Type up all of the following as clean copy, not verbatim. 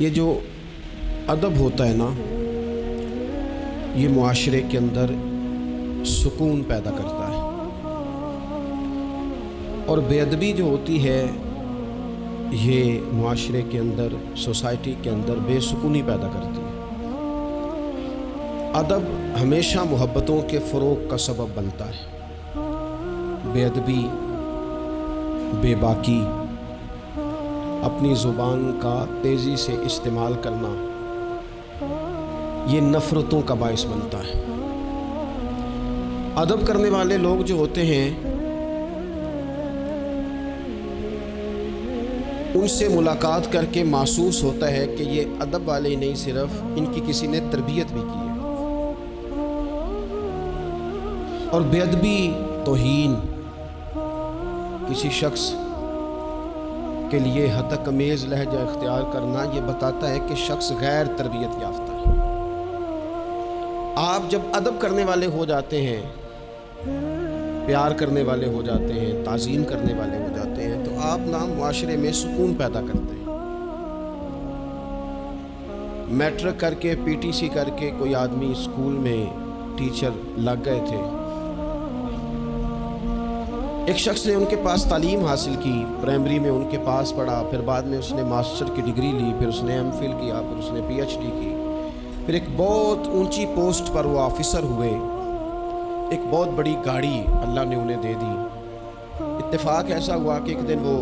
یہ جو ادب ہوتا ہے نا، یہ معاشرے کے اندر سکون پیدا کرتا ہے، اور بے ادبی جو ہوتی ہے یہ معاشرے کے اندر، سوسائٹی کے اندر بے سکونی پیدا کرتی ہے۔ ادب ہمیشہ محبتوں کے فروغ کا سبب بنتا ہے۔ بے ادبی، بے باکی، اپنی زبان کا تیزی سے استعمال کرنا، یہ نفرتوں کا باعث بنتا ہے۔ ادب کرنے والے لوگ جو ہوتے ہیں ان سے ملاقات کر کے محسوس ہوتا ہے کہ یہ ادب والے ہی نہیں، صرف ان کی کسی نے تربیت بھی کی ہے۔ اور بے ادبی، توہین، کسی شخص کے لیے حداقمیز لہجہ اختیار کرنا، یہ بتاتا ہے کہ شخص غیر تربیت یافتہ ہے۔ آپ جب ادب کرنے والے ہو جاتے ہیں، پیار کرنے والے ہو جاتے ہیں، تعظیم کرنے والے ہو جاتے ہیں، تو آپ نا معاشرے میں سکون پیدا کرتے ہیں۔ میٹرک کر کے، پی ٹی سی کر کے کوئی آدمی اسکول میں ٹیچر لگ گئے تھے، ایک شخص نے ان کے پاس تعلیم حاصل کی، پرائمری میں ان کے پاس پڑھا، پھر بعد میں اس نے ماسٹر کی ڈگری لی، پھر اس نے ایم فل کیا، پھر اس نے پی ایچ ڈی کی، پھر ایک بہت اونچی پوسٹ پر وہ آفیسر ہوئے، ایک بہت بڑی گاڑی اللہ نے انہیں دے دی۔ اتفاق ایسا ہوا کہ ایک دن وہ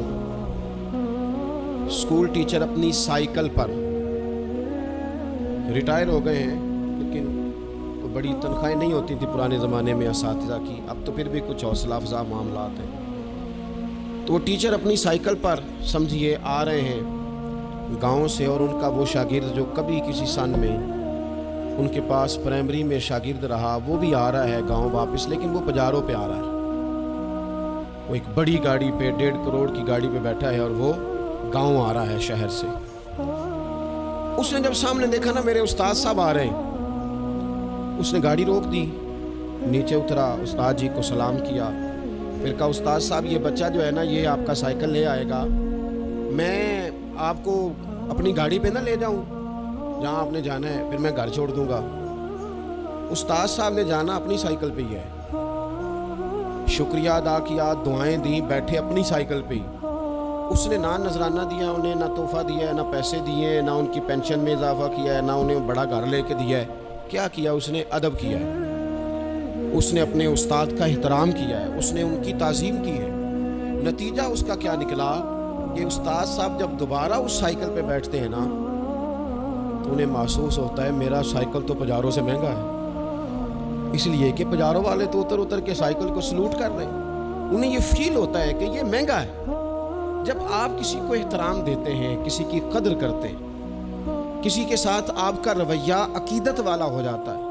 اسکول ٹیچر اپنی سائیکل پر، ریٹائر ہو گئے ہیں لیکن بڑی تنخواہیں نہیں ہوتی تھی پرانے زمانے میں اساتذہ کی، اب تو پھر بھی کچھ حوصلہ افزا معاملات ہیں۔ تو وہ ٹیچر اپنی سائیکل پر سمجھیے آ رہے ہیں گاؤں سے، اور ان کا وہ شاگرد جو کبھی کسی سن میں ان کے پاس پرائمری میں شاگرد رہا، وہ بھی آ رہا ہے گاؤں واپس، لیکن وہ پجاروں پہ آ رہا ہے۔ وہ ایک بڑی گاڑی پہ، 1.5 کروڑ کی گاڑی پہ بیٹھا ہے، اور وہ گاؤں آ رہا ہے شہر سے۔ اس نے جب سامنے دیکھا نا میرے استاد صاحب آ رہے ہیں، اس نے گاڑی روک دی، نیچے اترا، استاد جی کو سلام کیا، پھر کہا استاد صاحب یہ بچہ جو ہے نا یہ آپ کا سائیکل لے آئے گا، میں آپ کو اپنی گاڑی پہ نہ لے جاؤں جہاں آپ نے جانا ہے، پھر میں گھر چھوڑ دوں گا۔ استاد صاحب نے جانا اپنی سائیکل پہ ہی ہے، شکریہ ادا کیا، دعائیں دیں، بیٹھے اپنی سائیکل پہ ہی۔ اس نے نہ نذرانہ دیا انہیں، نہ تحفہ دیا ہے، نہ پیسے دیے، نہ ان کی پینشن میں اضافہ کیا ہے، نہ انہیں بڑا گھر لے کے دیا ہے۔ کیا کیا اس نے؟ ادب کیا ہے، اس نے اپنے استاد کا احترام کیا ہے، اس نے ان کی تعظیم کی ہے۔ نتیجہ اس کا کیا نکلا کہ استاد صاحب جب دوبارہ اس سائیکل پہ بیٹھتے ہیں نا تو انہیں محسوس ہوتا ہے میرا سائیکل تو پجاروں سے مہنگا ہے، اس لیے کہ پجاروں والے تو اتر اتر کے سائیکل کو سلوٹ کر رہے ہیں، انہیں یہ فیل ہوتا ہے کہ یہ مہنگا ہے۔ جب آپ کسی کو احترام دیتے ہیں، کسی کی قدر کرتے ہیں، کسی کے ساتھ آپ کا رویہ عقیدت والا ہو جاتا ہے،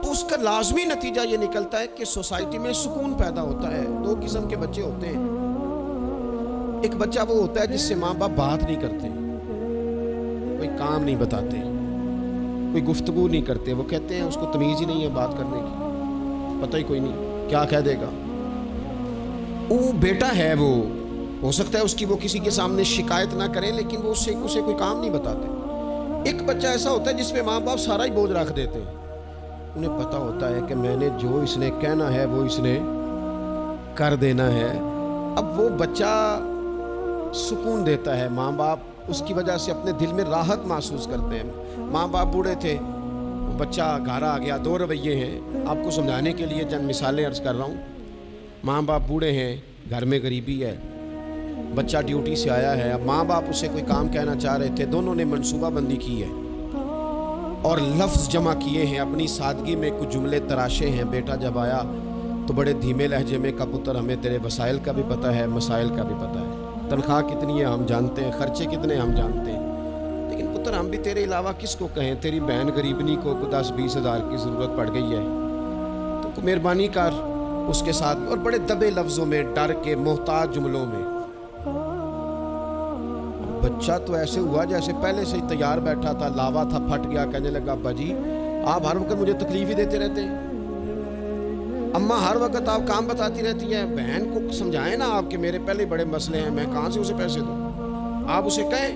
تو اس کا لازمی نتیجہ یہ نکلتا ہے کہ سوسائٹی میں سکون پیدا ہوتا ہے۔ دو قسم کے بچے ہوتے ہیں، ایک بچہ وہ ہوتا ہے جس سے ماں باپ بات نہیں کرتے، کوئی کام نہیں بتاتے، کوئی گفتگو نہیں کرتے، وہ کہتے ہیں اس کو تمیز ہی نہیں ہے بات کرنے کی، پتہ ہی کوئی نہیں کیا کہہ دے گا۔ وہ بیٹا ہے، وہ ہو سکتا ہے اس کی وہ کسی کے سامنے شکایت نہ کرے، لیکن وہ اسے کوئی کام نہیں بتاتے۔ ایک بچہ ایسا ہوتا ہے جس پہ ماں باپ سارا ہی بوجھ رکھ دیتے ہیں، انہیں پتہ ہوتا ہے کہ میں نے جو اس نے کہنا ہے وہ اس نے کر دینا ہے۔ اب وہ بچہ سکون دیتا ہے، ماں باپ اس کی وجہ سے اپنے دل میں راحت محسوس کرتے ہیں۔ ماں باپ بوڑھے تھے، بچہ گھر آ گیا، دو رویے ہیں، آپ کو سمجھانے کے لیے چند مثالیں عرض کر رہا ہوں۔ ماں باپ بوڑھے ہیں، گھر میں غریبی ہے، بچہ ڈیوٹی سے آیا ہے، اب ماں باپ اسے کوئی کام کہنا چاہ رہے تھے، دونوں نے منصوبہ بندی کی ہے اور لفظ جمع کیے ہیں، اپنی سادگی میں کچھ جملے تراشے ہیں۔ بیٹا جب آیا تو بڑے دھیمے لہجے میں کہا پتر ہمیں تیرے وسائل کا بھی پتہ ہے، مسائل کا بھی پتہ ہے، تنخواہ کتنی ہے ہم جانتے ہیں، خرچے کتنے ہم جانتے ہیں، لیکن پتر ہم بھی تیرے علاوہ کس کو کہیں، تیری بہن غریبنی کو 10-20 ہزار کی ضرورت پڑ گئی ہے، تو مہربانی کر اس کے ساتھ۔ اور بڑے دبے لفظوں میں، ڈر کے، محتاج جملوں میں۔ بچہ تو ایسے ہوا جیسے پہلے سے ہی تیار بیٹھا تھا، لاوا تھا، پھٹ گیا، کہنے لگا ابا جی آپ ہر وقت مجھے تکلیف ہی دیتے رہتے ہیں، اماں ہر وقت آپ کام بتاتی رہتی ہیں، بہن کو سمجھائیں نا آپ کہ میرے پہلے بڑے مسئلے ہیں، میں کہاں سے اسے پیسے دوں، آپ اسے کہیں۔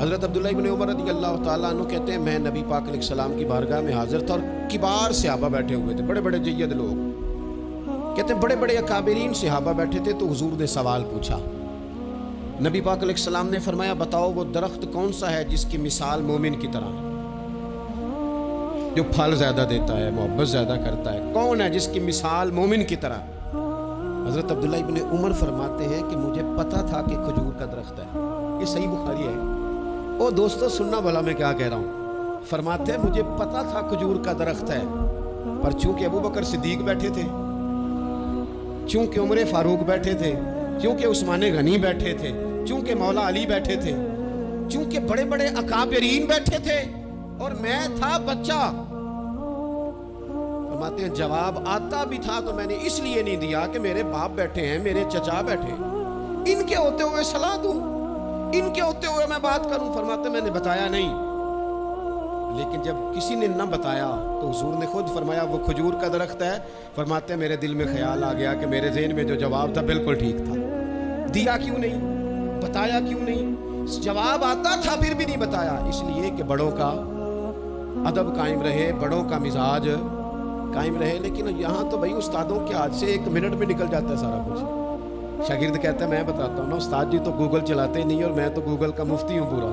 حضرت عبداللہ ابن عمر رضی اللہ تعالیٰ عنہ کہتے ہیں میں نبی پاک علیہ السلام کی بارگاہ میں حاضر تھا اور کبار صحابہ بیٹھے ہوئے تھے، بڑے بڑے جید لوگ، کہتے ہیں بڑے بڑے اکابرین صحابہ بیٹھے تھے، تو حضور نے سوال پوچھا۔ نبی پاک علیہ السلام نے فرمایا بتاؤ وہ درخت کون سا ہے جس کی مثال مومن کی طرح، جو پھل زیادہ دیتا ہے، محبت زیادہ کرتا ہے، کون ہے جس کی مثال مومن کی طرح؟ حضرت عبداللہ ابن عمر فرماتے ہیں کہ مجھے پتا تھا کہ کھجور کا درخت ہے، یہ صحیح بخاری ہے۔ او دوستو سننا بھلا میں کیا کہہ رہا ہوں، فرماتے ہیں مجھے پتا تھا کھجور کا درخت ہے، پر چونکہ ابو بکر صدیق بیٹھے تھے، چونکہ عمر فاروق بیٹھے تھے، چونکہ عثمان غنی بیٹھے تھے، چونکہ مولا علی بیٹھے تھے، چونکہ بڑے بڑے اکابرین بیٹھے تھے اور میں تھا بچہ، فرماتے ہیں جواب آتا بھی تھا تو میں نے اس لیے نہیں دیا کہ میرے باپ بیٹھے ہیں، میرے چچا بیٹھے ہیں، ان کے ہوتے ہوئے صلاح دوں، ان کے ہوتے ہوئے میں بات کروں؟ فرماتے ہیں میں نے بتایا نہیں، لیکن جب کسی نے نہ بتایا تو حضور نے خود فرمایا وہ کھجور کا درخت ہے۔ فرماتے ہیں میرے دل میں خیال آ گیا کہ میرے ذہن میں جو جواب تھا بالکل ٹھیک تھا، دیا کیوں نہیں، بتایا کیوں نہیں؟ جواب آتا تھا پھر بھی نہیں بتایا، اس لیے کہ بڑوں کا ادب قائم رہے، بڑوں کا مزاج قائم رہے۔ لیکن یہاں تو بھائی استادوں کے ہاتھ سے 1 منٹ میں نکل جاتا ہے سارا کچھ۔ شاگرد کہتا ہے میں بتاتا ہوں نا، استاد جی تو گوگل چلاتے نہیں اور میں تو گوگل کا مفتی ہوں پورا،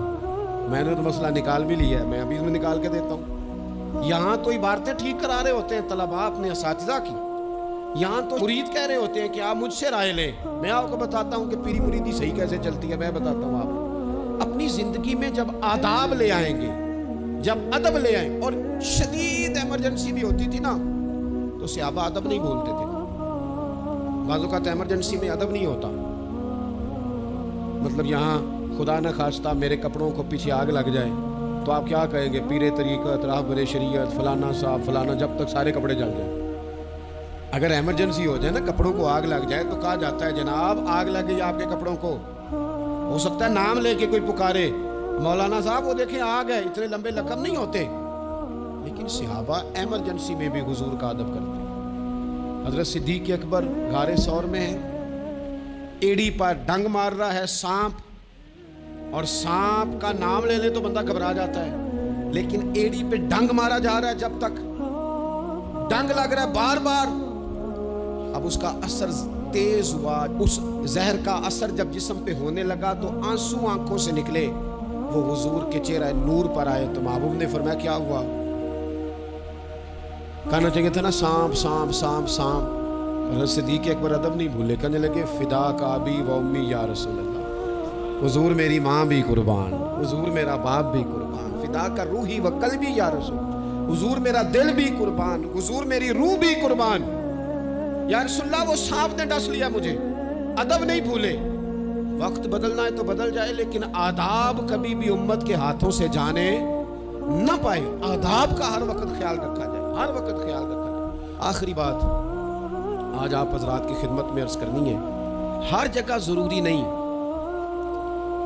میں نے تو مسئلہ نکال بھی لیا ہے، میں ابھی میں نکال کے دیتا ہوں۔ یہاں تو عبارتیں ٹھیک کرا رہے ہوتے ہیں طلباء اپنے اساتذہ کی، یہاں تو مرید کہہ رہے ہوتے ہیں کہ آپ مجھ سے رائے لیں، میں آپ کو بتاتا ہوں کہ پیری مریدی صحیح کیسے چلتی ہے، میں بتاتا ہوں آپ کو۔ اپنی زندگی میں جب آداب لے آئیں گے، جب ادب لے آئیں، اور شدید ایمرجنسی بھی ہوتی تھی نا تو صحابہ ادب نہیں بولتے تھے، بعض اوقات ایمرجنسی میں ادب نہیں ہوتا، مطلب یہاں خدا نہ خواستہ میرے کپڑوں کو پیچھے آگ لگ جائے تو آپ کیا کہیں گے، پیر طریقت، راہبر شریعت، فلانا صاحب فلانا، جب تک سارے کپڑے جل جائیں۔ اگر ایمرجنسی ہو جائے نا، کپڑوں کو آگ لگ جائے تو کہا جاتا ہے جناب آگ لگ گئی آپ کے کپڑوں کو، ہو سکتا ہے نام لے کے کوئی پکارے، مولانا صاحب وہ دیکھیں آگ ہے، اتنے لمبے لقب نہیں ہوتے۔ لیکن صحابہ ایمرجنسی میں بھی حضور کا ادب کرتے ہیں۔ حضرت صدیق اکبر غار ثور میں ہے، ایڑی پر ڈنگ مار رہا ہے سانپ، اور سانپ کا نام لے لے تو بندہ گھبرا جاتا ہے، لیکن ایڑی پہ ڈنگ مارا جا رہا ہے، جب تک ڈنگ لگ رہا ہے بار بار، اب اس کا اثر تیز ہوا، اس زہر کا اثر جب جسم پہ ہونے لگا تو آنسو آنکھوں سے نکلے، وہ حضور کے چہرہ نور پر آئے تو محبوب نے فرمایا کیا ہوا؟ کہنا چاہیے تھا نا سانپ سانپ سانپ سانپ۔ حضرت صدیق اکبر ادب نہیں بھولے، کہنے لگے فدا کا ابی و امی یا رسول اللہ، حضور میری ماں بھی قربان، حضور میرا باپ بھی قربان، فدا کا روحی و قلبی یا رسول، حضور میرا دل بھی قربان، حضور میری روح بھی قربان، یا رسول اللہ وہ سانپ نے ڈس لیا مجھے۔ ادب نہیں بھولے، وقت بدلنا ہے تو بدل جائے، لیکن آداب کبھی بھی امت کے ہاتھوں سے جانے نہ پائے، آداب کا ہر وقت خیال رکھا جائے، ہر وقت خیال رکھا جائے۔ آخری بات آج آپ حضرات کی خدمت میں عرض کرنی ہے، ہر جگہ ضروری نہیں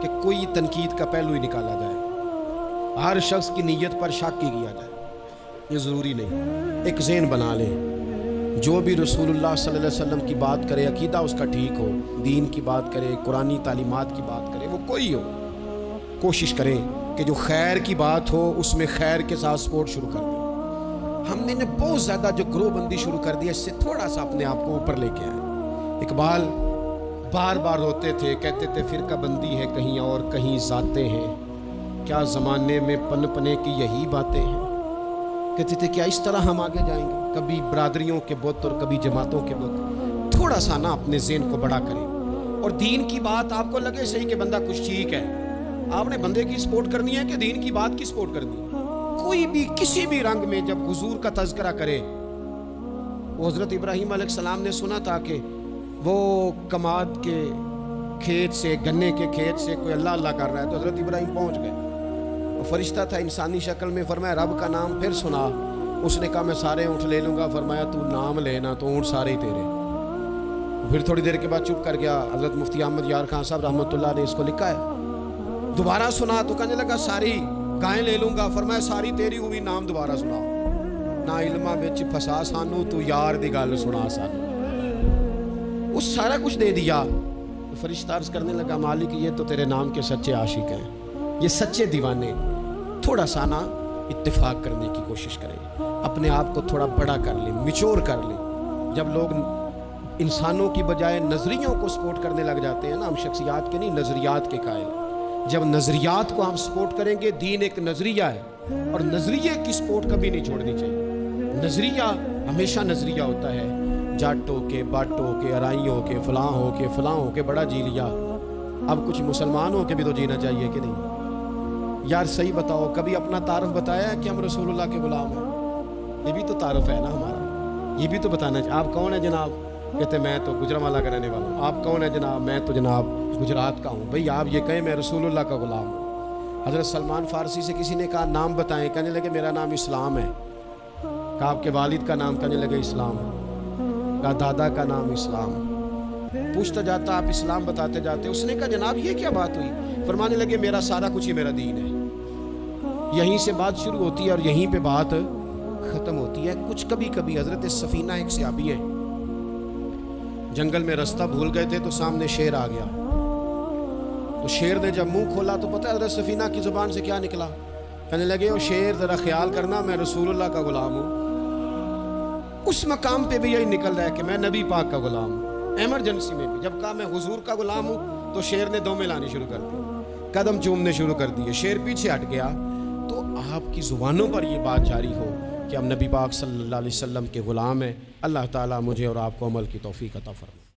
کہ کوئی تنقید کا پہلو ہی نکالا جائے، ہر شخص کی نیت پر شک کی کیا جائے، یہ ضروری نہیں۔ ایک ذہن بنا لیں، جو بھی رسول اللہ صلی اللہ علیہ وسلم کی بات کرے، عقیدہ اس کا ٹھیک ہو، دین کی بات کرے، قرآنی تعلیمات کی بات کرے، وہ کوئی ہو، کوشش کریں کہ جو خیر کی بات ہو اس میں خیر کے ساتھ سپورٹ شروع کر دیں۔ ہم نے بہت زیادہ جو گروہ بندی شروع کر دی، اس سے تھوڑا سا اپنے آپ کو اوپر لے کے آئے۔ اقبال بار بار روتے تھے، کہتے تھے فرقہ بندی ہے کہیں اور کہیں ذاتیں ہیں، کیا زمانے میں پن پنے کی یہی باتیں ہیں۔ کہتے تھے کیا اس طرح ہم آگے جائیں گے، کبھی برادریوں کے بت اور کبھی جماعتوں کے بت۔ تھوڑا سا نا اپنے ذہن کو بڑا کریں، اور دین کی بات آپ کو لگے صحیح کہ بندہ کچھ ٹھیک ہے، آپ نے بندے کی سپورٹ کرنی ہے کہ دین کی بات کی سپورٹ کرنی ہے؟ کوئی بھی کسی بھی رنگ میں جب حضور کا تذکرہ کرے، وہ حضرت ابراہیم علیہ السلام نے سنا تھا کہ وہ کماد کے کھیت سے، گنے کے کھیت سے کوئی اللہ اللہ کر رہا ہے، تو حضرت ابراہیم پہنچ گئے، وہ فرشتہ تھا انسانی شکل میں، فرمایا رب کا نام پھر سنا، اس نے کہا میں سارے اونٹ لے لوں گا، فرمایا تو نام لینا تو اونٹ سارے ہی تیرے۔ پھر تھوڑی دیر کے بعد چپ کر گیا، حضرت مفتی احمد یار خان صاحب رحمۃ اللہ نے اس کو لکھا ہے، دوبارہ سنا تو کہنے لگا ساری گائیں لے لوں گا، فرمایا ساری تیری ہوئی، نام دوبارہ سنا، نہ علمہ وچ پھسا سانو تو یار دی گل سنا سانو، وہ سارا کچھ دے دیا۔ فرشتہ عرض کرنے لگا مالک یہ تو تیرے نام کے سچے عاشق ہیں، یہ سچے دیوانے تھوڑا سا نا اتفاق کرنے کی کوشش کریں، اپنے آپ کو تھوڑا بڑا کر لیں، میچور کر لیں۔ جب لوگ انسانوں کی بجائے نظریوں کو سپورٹ کرنے لگ جاتے ہیں نا، ہم شخصیات کے نہیں نظریات کے قائل ہیں۔ جب نظریات کو ہم سپورٹ کریں گے، دین ایک نظریہ ہے اور نظریے کی سپورٹ کبھی نہیں چھوڑنی چاہیے۔ نظریہ ہمیشہ نظریہ ہوتا ہے، جٹ ہو کے، بٹ ہو کے، ارائی ہو کے، فلاں ہو کے، فلاں ہو کے بڑا جی لیا، اب کچھ مسلمان ہو کے بھی تو جینا چاہیے کہ نہیں؟ یار صحیح بتاؤ، کبھی اپنا تعارف بتایا ہے کہ ہم رسول اللہ کے غلام ہیں؟ یہ بھی تو تعارف ہے نا ہمارا، یہ بھی تو بتانا چاہیے۔ آپ کون ہیں جناب؟ کہتے میں تو گجرانوالہ کا رہنے والا ہوں۔ آپ کون ہیں جناب؟ میں تو جناب گجرات کا ہوں۔ بھئی آپ یہ کہیں میں رسول اللہ کا غلام ہوں۔ حضرت سلمان فارسی سے کسی نے کہا نام بتائیں، کہنے لگے میرا نام اسلام ہے۔ کہا آپ کے والد کا نام؟ کہنے لگے اسلام ہے۔ کہا دادا کا نام اسلام۔ پوچھتا جاتا آپ اسلام بتاتے جاتے، اس نے کہا جناب یہ کیا بات ہوئی؟ فرمانے لگے میرا سارا کچھ ہی میرا دین ہے۔ یہیں سے بات شروع ہوتی ہے اور یہیں پہ بات ختم ہوتی ہے۔ کچھ کبھی کبھی حضرت سفینہ ایک صحابی ہے، جنگل میں رستہ بھول گئے تھے تو سامنے شیر آ گیا، تو شیر نے جب منہ کھولا تو پتہ ہے حضرت سفینہ کی زبان سے کیا نکلا؟ کہنے لگے او شیر ذرا خیال کرنا میں رسول اللہ کا غلام ہوں۔ اس مقام پہ بھی یہی نکل رہا ہے کہ میں نبی پاک کا غلام ہوں۔ ایمرجنسی میں بھی جب کہا میں حضور کا غلام ہوں تو شیر نے دومیں لانی شروع کر دی، قدم چومنے شروع کر دیے، شیر پیچھے ہٹ گیا۔ تو آپ کی زبانوں پر یہ بات جاری ہو کہ ہم نبی پاک صلی اللہ علیہ وسلم کے غلام ہیں، اللہ تعالیٰ مجھے اور آپ کو عمل کی توفیق عطا فرمائے۔